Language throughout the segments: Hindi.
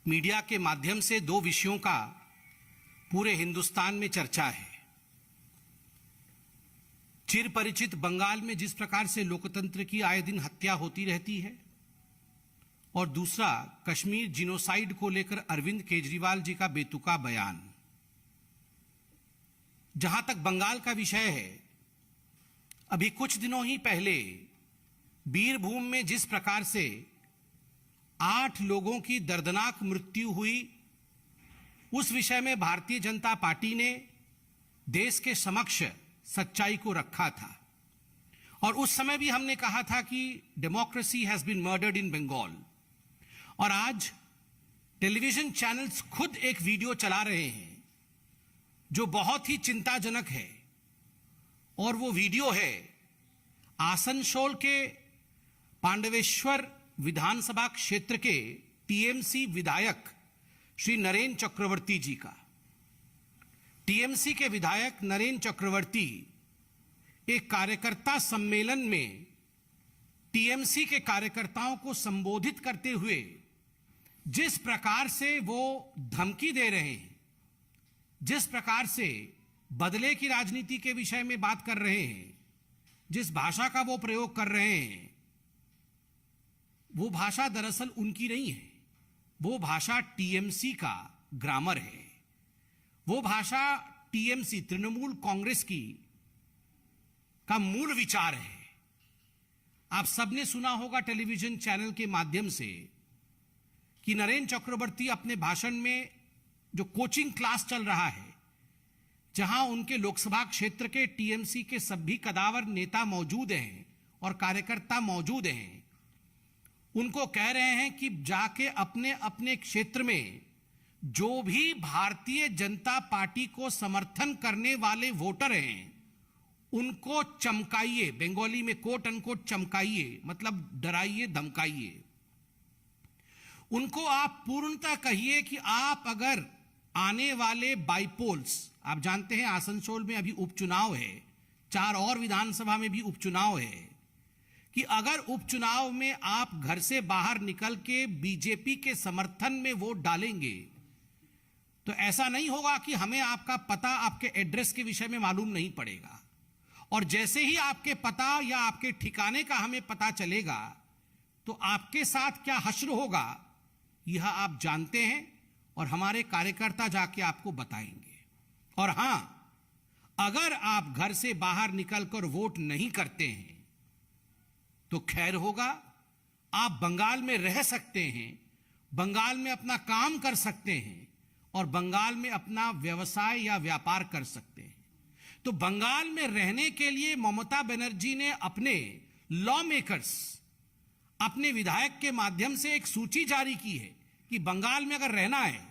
मीडिया के माध्यम से दो विषयों का पूरे हिंदुस्तान में चर्चा है। चिर परिचित बंगाल में जिस प्रकार से लोकतंत्र की आए दिन हत्या होती रहती है, और दूसरा कश्मीर जिनोसाइड को लेकर अरविंद केजरीवाल जी का बेतुका बयान। जहां तक बंगाल का विषय है, अभी कुछ दिनों ही पहले बीरभूम में जिस प्रकार से 8 लोगों की दर्दनाक मृत्यु हुई, उस विषय में भारतीय जनता पार्टी ने देश के समक्ष सच्चाई को रखा था। और उस समय भी हमने कहा था कि डेमोक्रेसी हैज बीन मर्डर्ड इन बंगाल। और आज टेलीविजन चैनल्स खुद एक वीडियो चला रहे हैं जो बहुत ही चिंताजनक है, और वो वीडियो है आसनसोल के पांडवेश्वर विधानसभा क्षेत्र के टीएमसी विधायक श्री नरेन चक्रवर्ती जी का। टीएमसी के विधायक नरेन चक्रवर्ती एक कार्यकर्ता सम्मेलन में टीएमसी के कार्यकर्ताओं को संबोधित करते हुए जिस प्रकार से वो धमकी दे रहे हैं, जिस प्रकार से बदले की राजनीति के विषय में बात कर रहे हैं, जिस भाषा का वो प्रयोग कर रहे हैं, वो भाषा दरअसल उनकी नहीं है। वो भाषा टीएमसी का ग्रामर है। वो भाषा टीएमसी तृणमूल कांग्रेस की का मूल विचार है। आप सबने सुना होगा टेलीविजन चैनल के माध्यम से कि नरेन चक्रवर्ती अपने भाषण में जो कोचिंग क्लास चल रहा है, जहां उनके लोकसभा क्षेत्र के टीएमसी के सभी कदावर नेता मौजूद हैं और कार्यकर्ता मौजूद हैं, उनको कह रहे हैं कि जाके अपने अपने क्षेत्र में जो भी भारतीय जनता पार्टी को समर्थन करने वाले वोटर हैं, उनको चमकाइए। बंगाली में कोट अनकोट चमकाइए, मतलब डराइए, धमकाइए। उनको आप पूर्णतः कहिए कि आप अगर आने वाले बाईपोल्स, आप जानते हैं आसनसोल में अभी उपचुनाव है, 4 और विधानसभा में भी उपचुनाव है, कि अगर उपचुनाव में आप घर से बाहर निकल के बीजेपी के समर्थन में वोट डालेंगे, तो ऐसा नहीं होगा कि हमें आपका पता, आपके एड्रेस के विषय में मालूम नहीं पड़ेगा, और जैसे ही आपके पता या आपके ठिकाने का हमें पता चलेगा तो आपके साथ क्या हश्र होगा, यह आप जानते हैं, और हमारे कार्यकर्ता जाके आपको बताएंगे। और हां, अगर आप घर से बाहर निकलकर वोट नहीं करते हैं तो खैर होगा, आप बंगाल में रह सकते हैं, बंगाल में अपना काम कर सकते हैं, और बंगाल में अपना व्यवसाय या व्यापार कर सकते हैं। तो बंगाल में रहने के लिए ममता बनर्जी ने अपने लॉ मेकर्स, अपने विधायक के माध्यम से एक सूची जारी की है कि बंगाल में अगर रहना है,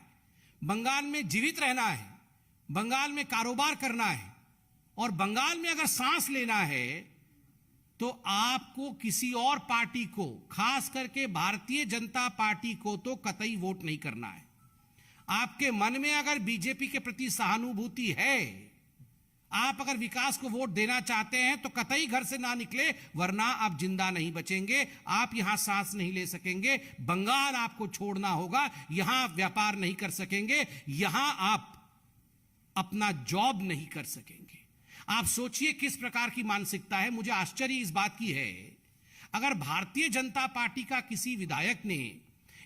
बंगाल में जीवित रहना है, बंगाल में कारोबार करना है, और बंगाल में अगर सांस लेना है, तो आपको किसी और पार्टी को, खास करके भारतीय जनता पार्टी को तो कतई वोट नहीं करना है। आपके मन में अगर बीजेपी के प्रति सहानुभूति है, आप अगर विकास को वोट देना चाहते हैं, तो कतई घर से ना निकले, वरना आप जिंदा नहीं बचेंगे, आप यहां सांस नहीं ले सकेंगे, बंगाल आपको छोड़ना होगा, यहां व्यापार नहीं कर सकेंगे, यहां आप अपना जॉब नहीं कर सकेंगे। आप सोचिए किस प्रकार की मानसिकता है। मुझे आश्चर्य इस बात की है, अगर भारतीय जनता पार्टी का किसी विधायक ने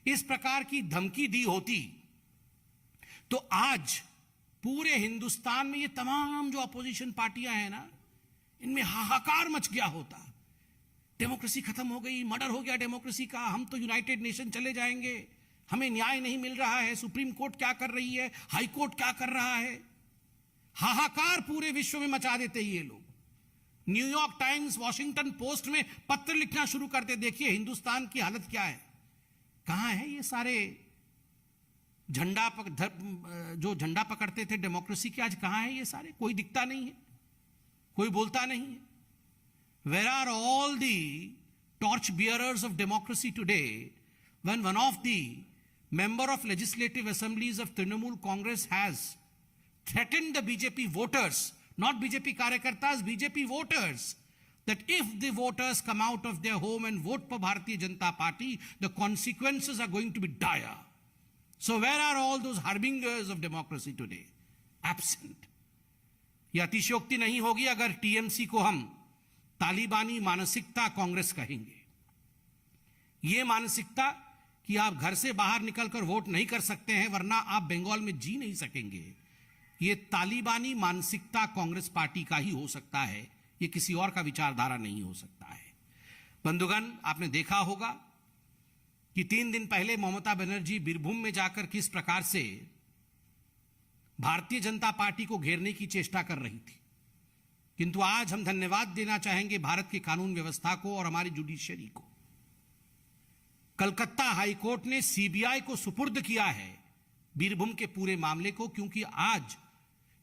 इस प्रकार की धमकी दी होती, तो आज पूरे हिंदुस्तान में ये तमाम जो अपोजिशन पार्टियां हैं ना, इनमें हाहाकार मच गया होता। डेमोक्रेसी खत्म हो गई, मर्डर हो गया डेमोक्रेसी का, हम तो यूनाइटेड नेशन चले जाएंगे, हमें न्याय नहीं मिल रहा है, सुप्रीम कोर्ट क्या कर रही है, हाई कोर्ट क्या कर रहा है। हाहाकार पूरे विश्व में मचा देते ये लोग। न्यूयॉर्क टाइम्स, वॉशिंगटन पोस्ट में पत्र लिखना शुरू करते, देखिए हिंदुस्तान की हालत क्या है। कहां है ये सारे जो झंडा पकड़ते थे डेमोक्रेसी के, आज कहां है ये सारे? कोई दिखता नहीं है, कोई बोलता नहीं है। Where are all the torch bearers of democracy today when one of the member of legislative assemblies of Trinamool Congress has threatened the BJP voters, not BJP karyakartas, BJP voters, that if the voters come out of their home and vote for Bharatiya Janata Party, the consequences are going to be dire. So where are all those harbingers of democracy today? Absent. यह अतिशयोक्ति नहीं होगी अगर टीएमसी को हम तालिबानी मानसिकता कांग्रेस कहेंगे। यह मानसिकता कि आप घर से बाहर निकलकर वोट नहीं कर सकते हैं वरना आप बंगाल में जी नहीं सकेंगे, यह तालिबानी मानसिकता कांग्रेस पार्टी का ही हो सकता है, यह किसी और का विचारधारा नहीं हो सकता है। बंधुगण, आपने देखा होगा कि 3 दिन पहले ममता बनर्जी बीरभूम में जाकर किस प्रकार से भारतीय जनता पार्टी को घेरने की चेष्टा कर रही थी, किंतु आज हम धन्यवाद देना चाहेंगे भारत की कानून व्यवस्था को और हमारी जुडिशरी को। कलकत्ता हाईकोर्ट ने सीबीआई को सुपुर्द किया है बीरभूम के पूरे मामले को, क्योंकि आज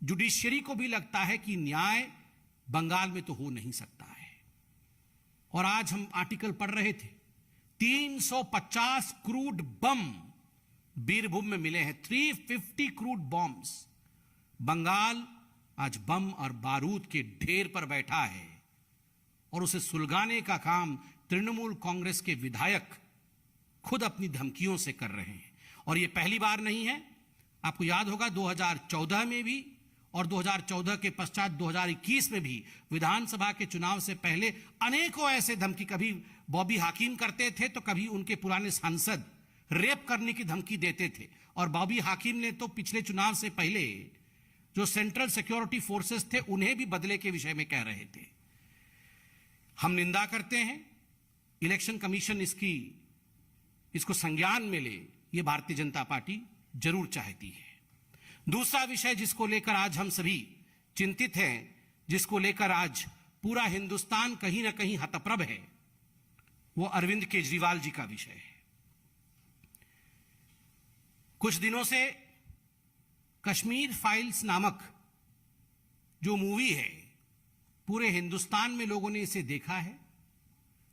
जुडिशरी को भी लगता है कि न्याय बंगाल में तो हो नहीं सकता है। और आज हम आर्टिकल पढ़ रहे थे, 350 क्रूड बम बीरभूम में मिले हैं, 350 क्रूड बॉम्ब्स। बंगाल आज बम और बारूद के ढेर पर बैठा है और उसे सुलगाने का काम तृणमूल कांग्रेस के विधायक खुद अपनी धमकियों से कर रहे हैं। और यह पहली बार नहीं है, आपको याद होगा 2014 में भी और 2014 के पश्चात 2021 में भी विधानसभा के चुनाव से पहले अनेकों ऐसे धमकी, कभी बॉबी हाकिम करते थे तो कभी उनके पुराने सांसद रेप करने की धमकी देते थे। और बॉबी हाकिम ने तो पिछले चुनाव से पहले जो सेंट्रल सिक्योरिटी फोर्सेस थे उन्हें भी बदले के विषय में कह रहे थे। हम निंदा करते हैं, इलेक्शन कमीशन इसको संज्ञान में ले, यह भारतीय जनता पार्टी जरूर चाहती है। दूसरा विषय जिसको लेकर आज हम सभी चिंतित हैं, जिसको लेकर आज पूरा हिंदुस्तान कहीं ना कहीं हतप्रभ है, वो अरविंद केजरीवाल जी का विषय है। कुछ दिनों से कश्मीर फाइल्स नामक जो मूवी है, पूरे हिंदुस्तान में लोगों ने इसे देखा है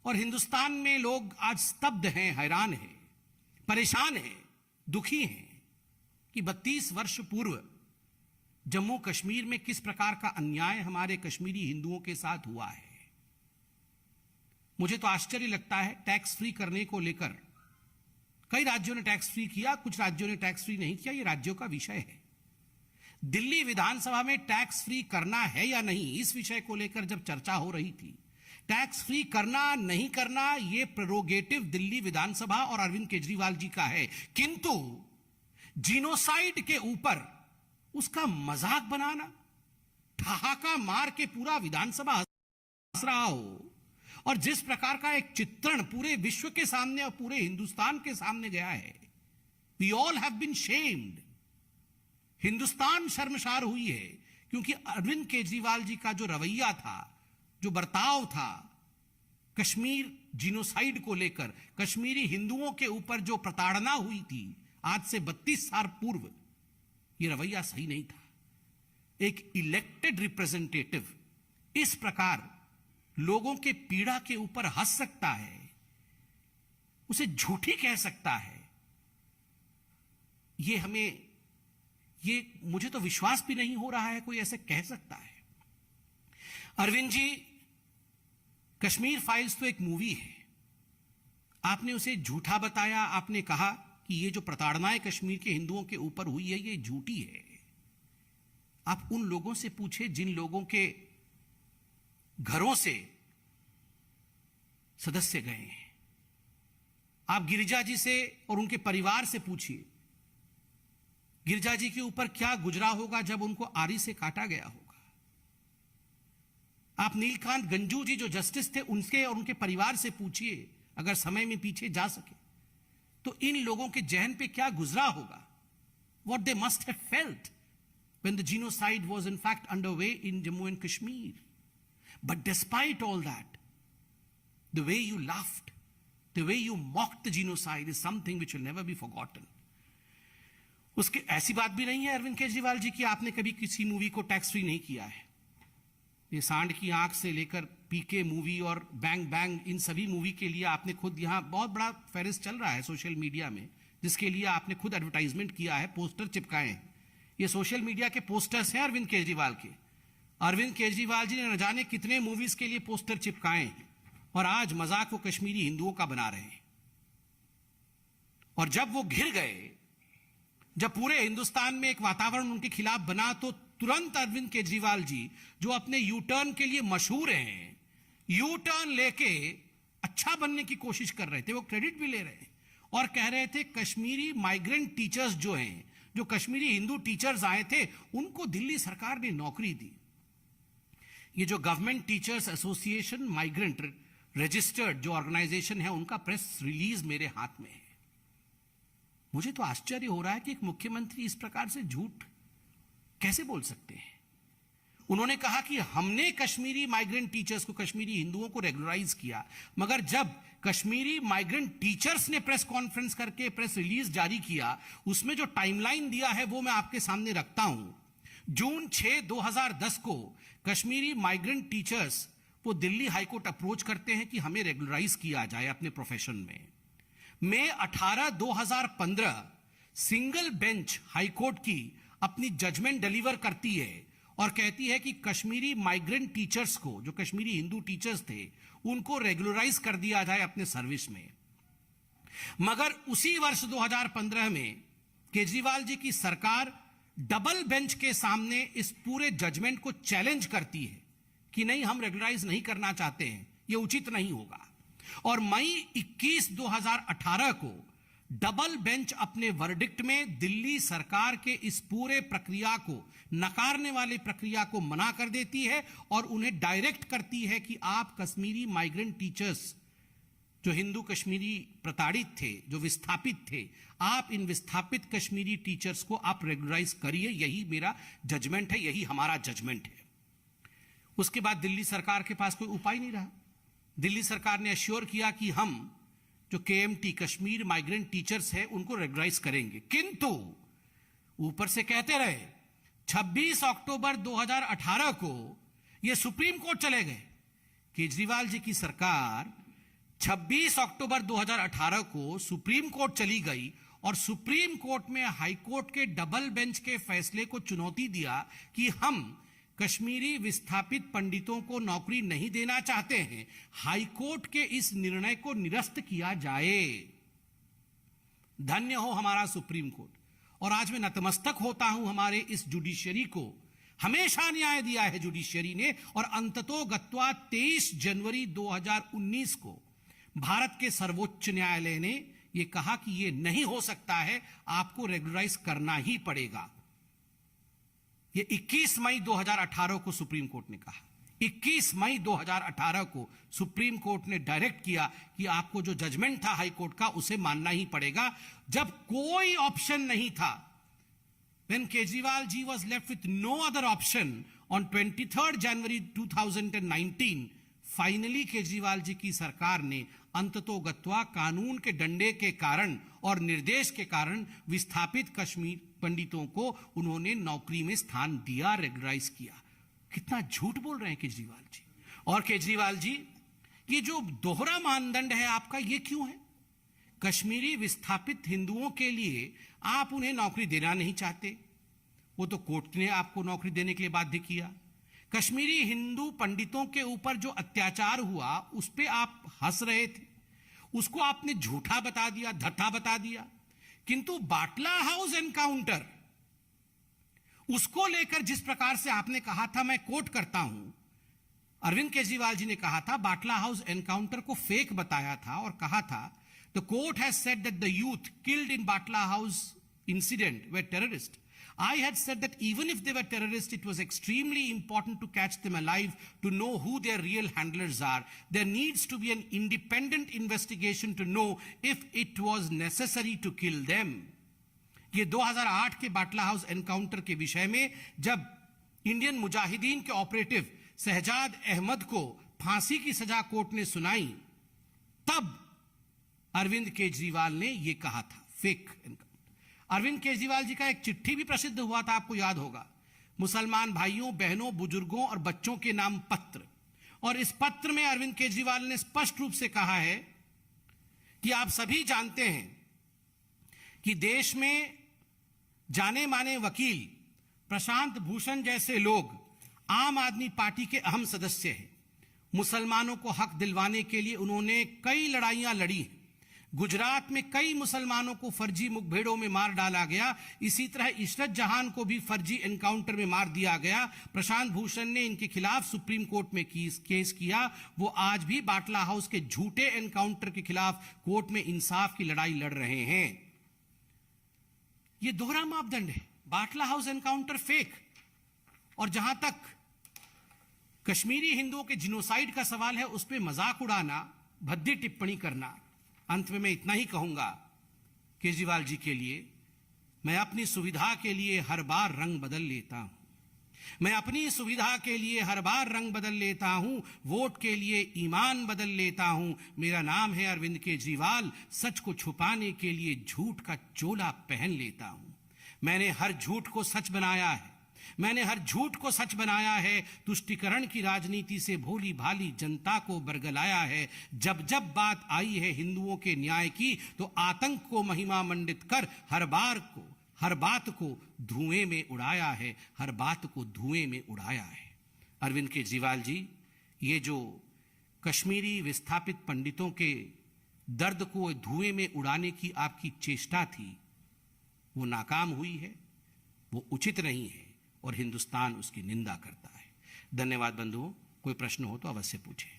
और हिंदुस्तान में लोग आज स्तब्ध हैं, हैरान हैं, परेशान हैं, दुखी हैं कि 32 वर्ष पूर्व जम्मू कश्मीर में किस प्रकार का अन्याय हमारे कश्मीरी हिंदुओं के साथ हुआ है। मुझे तो आश्चर्य लगता है, टैक्स फ्री करने को लेकर कई राज्यों ने टैक्स फ्री किया, कुछ राज्यों ने टैक्स फ्री नहीं किया, यह राज्यों का विषय है। दिल्ली विधानसभा में टैक्स फ्री करना है या नहीं, इस विषय को लेकर जब चर्चा हो रही थी, टैक्स फ्री करना नहीं करना यह प्रेरोगेटिव दिल्ली विधानसभा और अरविंद केजरीवाल जी का है, किंतु जीनोसाइड के ऊपर उसका मजाक बनाना, ठहाका मार के पूरा विधानसभा हंस रहा हो और जिस प्रकार का एक चित्रण पूरे विश्व के सामने और पूरे हिंदुस्तान के सामने गया है, we all have been shamed. Hindustan शर्मसार हुई है क्योंकि अरविंद केजरीवाल जी का जो रवैया था, जो बर्ताव था, कश्मीर जीनोसाइड को लेकर, कश्मीरी हिंदुओं के ऊपर जो प्रताड़ना हुई थी आज से 32 साल पूर्व, यह रवैया सही नहीं था। एक इलेक्टेड रिप्रेजेंटेटिव इस प्रकार लोगों के पीड़ा के ऊपर हंस सकता है, उसे झूठी कह सकता है, मुझे तो विश्वास भी नहीं हो रहा है कोई ऐसे कह सकता है। अरविंद जी, कश्मीर फाइल्स तो एक मूवी है, आपने उसे झूठा बताया, आपने कहा कि ये जो प्रताड़नाएं कश्मीर के हिंदुओं के ऊपर हुई है ये झूठी है। आप उन लोगों से पूछे जिन लोगों के घरों से सदस्य गए हैं, आप गिरिजा जी से और उनके परिवार से पूछिए, गिरिजा जी के ऊपर क्या गुजरा होगा जब उनको आरी से काटा गया होगा। आप नीलकांत गंजू जी जो जस्टिस थे उनके और उनके परिवार से पूछिए, अगर समय में पीछे जा सके तो इन लोगों के जहन पे क्या गुजरा होगा, what they must have felt when the genocide was in fact underway in Jammu and Kashmir. But despite all that, the way you laughed, the way you mocked the genocide is something which will never be forgotten. उसकी ऐसी बात भी नहीं है अरविंद केजरीवाल जी की आपने कभी किसी मूवी को टैक्स फ्री नहीं किया है। ये सांड की आंख से लेकर पीके मूवी और बैंग बैंग, इन सभी मूवी के लिए आपने खुद, यहाँ बहुत बड़ा फेरिस चल रहा है सोशल मीडिया में, जिसके लिए आपने खुद एडवर्टाइजमेंट किया है, पोस्टर चिपकाए हैं। ये सोशल मीडिया के पोस्टर्स हैं अरविंद केजरीवाल के। अरविंद केजरीवाल जी ने न जाने कितने मूवीज के लिए पोस्टर चिपकाए हैं और आज मजाक वो कश्मीरी हिंदुओं का बना रहे हैं। और जब वो घिर गए जब पूरे हिंदुस्तान में एक वातावरण उनके खिलाफ बना तो तुरंत अरविंद केजरीवाल जी, जो अपने यू टर्न के लिए मशहूर हैं, यू टर्न लेके अच्छा बनने की कोशिश कर रहे थे। वो क्रेडिट भी ले रहे हैं और कह रहे थे कश्मीरी माइग्रेंट टीचर्स जो हैं, जो कश्मीरी हिंदू टीचर्स आए थे, उनको दिल्ली सरकार ने नौकरी दी। ये जो government teachers association migrant registered जो ऑर्गेनाइजेशन है, उनका प्रेस रिलीज मेरे हाथ में है। मुझे तो आश्चर्य हो रहा है कि एक मुख्यमंत्री इस प्रकार से झूठ कैसे बोल सकते हैं। उन्होंने कहा कि हमने कश्मीरी माइग्रेंट टीचर्स को, कश्मीरी हिंदुओं को रेगुलराइज किया, मगर जब कश्मीरी माइग्रेंट टीचर्स ने प्रेस कॉन्फ्रेंस करके प्रेस रिलीज जारी किया, उसमें जो टाइमलाइन दिया है वो मैं आपके सामने रखता हूं। जून 6, 2010 को कश्मीरी माइग्रेंट टीचर्स वो दिल्ली हाईकोर्ट अप्रोच करते हैं कि हमें रेगुलराइज किया जाए अपने प्रोफेशन में। मई 18, 2015 सिंगल बेंच हाईकोर्ट की अपनी जजमेंट डिलीवर करती है और कहती है कि कश्मीरी माइग्रेंट टीचर्स को, जो कश्मीरी हिंदू टीचर्स थे, उनको रेगुलराइज कर दिया जाए अपने सर्विस में। मगर उसी वर्ष 2015 में केजरीवाल जी की सरकार डबल बेंच के सामने इस पूरे जजमेंट को चैलेंज करती है कि नहीं, हम रेगुलराइज नहीं करना चाहते हैं, यह उचित नहीं होगा। और मई 21, 2018 को डबल बेंच अपने वर्डिक्ट में दिल्ली सरकार के इस पूरे प्रक्रिया को, नकारने वाले प्रक्रिया को मना कर देती है और उन्हें डायरेक्ट करती है कि आप कश्मीरी माइग्रेंट टीचर्स, जो हिंदू कश्मीरी प्रताड़ित थे, जो विस्थापित थे, आप इन विस्थापित कश्मीरी टीचर्स को आप रेगुलराइज करिए। यही मेरा जजमेंट है, यही हमारा जजमेंट है। उसके बाद दिल्ली सरकार के पास कोई उपाय नहीं रहा। दिल्ली सरकार ने अश्योर किया कि हम जो केएमटी, कश्मीर माइग्रेंट टीचर्स है, उनको रेगुलराइज करेंगे, किंतु ऊपर से कहते रहे 26 अक्टूबर 2018 को यह सुप्रीम कोर्ट चले गए। केजरीवाल जी की सरकार 26 अक्टूबर 2018 को सुप्रीम कोर्ट चली गई और सुप्रीम कोर्ट में हाई कोर्ट के डबल बेंच के फैसले को चुनौती दिया कि हम कश्मीरी विस्थापित पंडितों को नौकरी नहीं देना चाहते हैं, हाई कोर्ट के इस निर्णय को निरस्त किया जाए। धन्य हो हमारा सुप्रीम कोर्ट। और आज मैं नतमस्तक होता हूं हमारे इस जुडिशियरी को। हमेशा न्याय दिया है जुडिशियरी ने, और अंततोगत्वा 23 जनवरी 2019 को भारत के सर्वोच्च न्यायालय ने यह कहा कि यह नहीं हो सकता है, आपको रेगुलराइज करना ही पड़ेगा। ये 21 मई 2018 को सुप्रीम कोर्ट ने कहा। 21 मई 2018 को सुप्रीम कोर्ट ने डायरेक्ट किया कि आपको जो जजमेंट था हाई कोर्ट का, उसे मानना ही पड़ेगा। जब कोई ऑप्शन नहीं था, when Kejriwal ji was left with no other option, on 23rd January 2019 finally Kejriwal ji की सरकार ने अंततोगत्वा कानून के डंडे के कारण और निर्देश के कारण विस्थापित कश्मीर पंडितों को उन्होंने नौकरी में स्थान दिया, रेगुलराइज किया। कितना झूठ बोल रहे हैं केजरीवाल जी। और केजरीवाल जी, ये जो दोहरा मानदंड है आपका, ये क्यों है? कश्मीरी विस्थापित हिंदुओं के लिए आप उन्हें नौकरी देना नहीं चाहते, वो तो कोर्ट ने आपको नौकरी देने के लिए बाध्य किया। कश्मीरी हिंदू पंडितों के ऊपर जो अत्याचार हुआ उस पे आप हंस रहे थे, उसको आपने झूठा बता दिया, धट्ठा बता दिया। किंतु बाटला हाउस एनकाउंटर, उसको लेकर जिस प्रकार से आपने कहा था, मैं कोट करता हूं, अरविंद केजरीवाल जी ने कहा था, बाटला हाउस एनकाउंटर को फेक बताया था और कहा था, the court has said that the youth killed in Batla house incident were terrorist. I had said that even if they were terrorists, it was extremely important to catch them alive, to know who their real handlers are. There needs to be an independent investigation to know if it was necessary to kill them. ये 2008 के बाटला हाउस एनकाउंटर के विषय में जब इंडियन मुजाहिदीन के ऑपरेटिव शहजाद अहमद को फांसी की सजा कोर्ट ने सुनाई, तब अरविंद केजरीवाल ने यह कहा था, फेक एनकाउंटर। अरविंद केजरीवाल जी का एक चिट्ठी भी प्रसिद्ध हुआ था, आपको याद होगा, मुसलमान भाइयों, बहनों, बुजुर्गों और बच्चों के नाम पत्र। और इस पत्र में अरविंद केजरीवाल ने स्पष्ट रूप से कहा है कि आप सभी जानते हैं कि देश में जाने माने वकील प्रशांत भूषण जैसे लोग आम आदमी पार्टी के अहम सदस्य हैं। मुसलमानों को हक दिलवाने के लिए उन्होंने कई लड़ाइयां लड़ी हैं। गुजरात में कई मुसलमानों को फर्जी मुठभेड़ों में मार डाला गया। इसी तरह इशरत जहान को भी फर्जी एनकाउंटर में मार दिया गया। प्रशांत भूषण ने इनके खिलाफ सुप्रीम कोर्ट में केस किया। वो आज भी बाटला हाउस के झूठे एनकाउंटर के खिलाफ कोर्ट में इंसाफ की लड़ाई लड़ रहे हैं। ये दोहरा मापदंड है। बाटला हाउस एनकाउंटर फेक, और जहां तक कश्मीरी हिंदुओं के जिनोसाइड का सवाल है, उस पर मजाक उड़ाना, भद्दी टिप्पणी करना। अंत में मैं इतना ही कहूंगा केजरीवाल जी के लिए, मैं अपनी सुविधा के लिए हर बार रंग बदल लेता हूं। मैं अपनी सुविधा के लिए हर बार रंग बदल लेता हूं, वोट के लिए ईमान बदल लेता हूं। मेरा नाम है अरविंद केजरीवाल, सच को छुपाने के लिए झूठ का चोला पहन लेता हूं। मैंने हर झूठ को सच बनाया है, मैंने हर झूठ को सच बनाया है। तुष्टीकरण की राजनीति से भोली भाली जनता को बरगलाया है। जब जब बात आई है हिंदुओं के न्याय की, तो आतंक को महिमा मंडित कर हर बात को धुएं में उड़ाया है, हर बात को धुएं में उड़ाया है। अरविंद केजरीवाल जी, ये जो कश्मीरी विस्थापित पंडितों के दर्द को धुएं में उड़ाने की आपकी चेष्टा थी, वो नाकाम हुई है, वो उचित नहीं है, और हिंदुस्तान उसकी निंदा करता है। धन्यवाद बंधुओं। कोई प्रश्न हो तो अवश्य पूछें।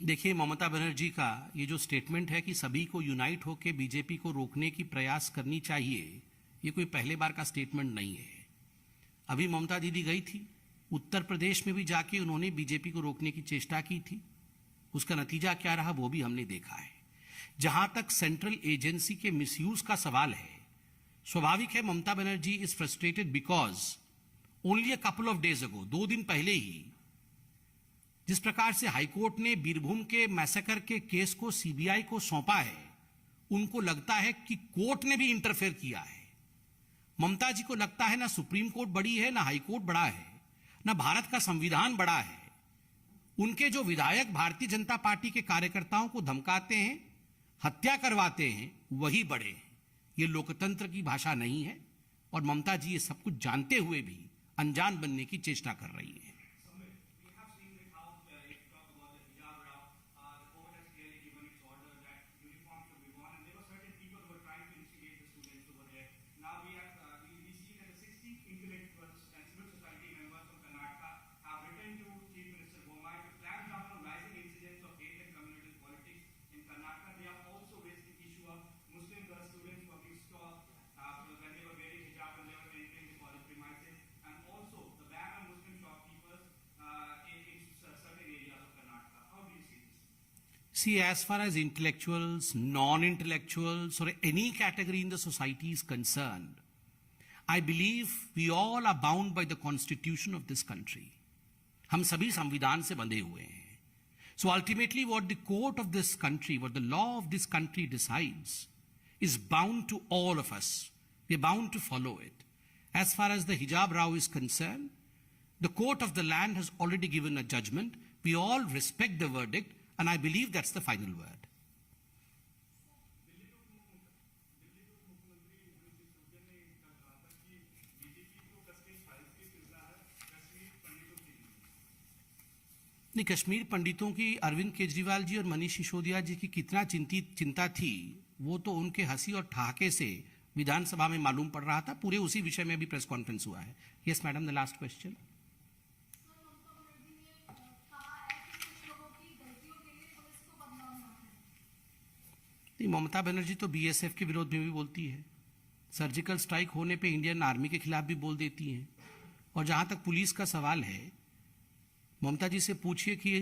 देखिए, ममता बनर्जी का ये जो स्टेटमेंट है कि सभी को यूनाइट होकर बीजेपी को रोकने की प्रयास करनी चाहिए, ये कोई पहले बार का स्टेटमेंट नहीं है। अभी ममता दीदी गई थी उत्तर प्रदेश में भी, जाके उन्होंने बीजेपी को रोकने की चेष्टा की थी। उसका नतीजा क्या रहा वो भी हमने देखा है। जहां तक सेंट्रल एजेंसी के मिसयूज का सवाल है, स्वाभाविक है Mamata Banerjee is frustrated because only a couple of days ago, 2 दिन पहले ही जिस प्रकार से हाईकोर्ट ने बीरभूम के मैसेकर के केस को सीबीआई को सौंपा है, उनको लगता है कि कोर्ट ने भी इंटरफेयर किया है। ममता जी को लगता है ना सुप्रीम कोर्ट बड़ी है, ना हाईकोर्ट बड़ा है, ना भारत का संविधान बड़ा है। उनके जो विधायक भारतीय जनता पार्टी के कार्यकर्ताओं को धमकाते हैं, हत्या करवाते हैं, वही बड़े हैं। ये लोकतंत्र की भाषा नहीं है, और ममता जी ये सब कुछ जानते हुए भी अनजान बनने की चेष्टा कर रही है। See, as far as intellectuals, non-intellectuals, or any category in the society is concerned, I believe we all are bound by the constitution of this country. हम सभी संविधान से बंधे हुए हैं. So ultimately what the court of this country, what the law of this country decides is bound to all of us. We are bound to follow it. As far as the hijab row is concerned, the court of the land has already given a judgment. We all respect the verdict, and I believe that's the final word. नहीं, कश्मीर पंडितों की अरविंद केजरीवाल जी और मनीष सिसोदिया जी की कितना चिंता थी, वो तो उनके हंसी और ठहाके से विधानसभा में मालूम पड़ रहा था। पूरे उसी विषय में अभी प्रेस कॉन्फ्रेंस हुआ है। Yes madam, the last question. Mamata Banerjee तो बीएसएफ के विरोध में भी बोलती है, सर्जिकल स्ट्राइक होने पे इंडियन आर्मी के खिलाफ भी बोल देती हैं। और जहां तक पुलिस का सवाल है, ममता जी से पूछिए कि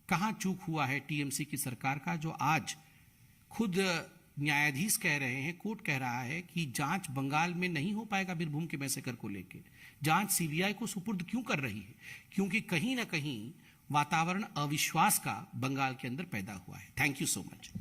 कहां चूक हुआ है टीएमसी की सरकार का, जो आज खुद न्यायाधीश कह रहे हैं, कोर्ट कह रहा है कि जांच बंगाल में नहीं हो पाएगा बीरभूम के मैसेकर को लेकर, जांच सीबीआई को सुपुर्द क्यों कर रही है? क्योंकि कहीं ना कहीं वातावरण अविश्वास का बंगाल के अंदर पैदा हुआ है। Thank you so much.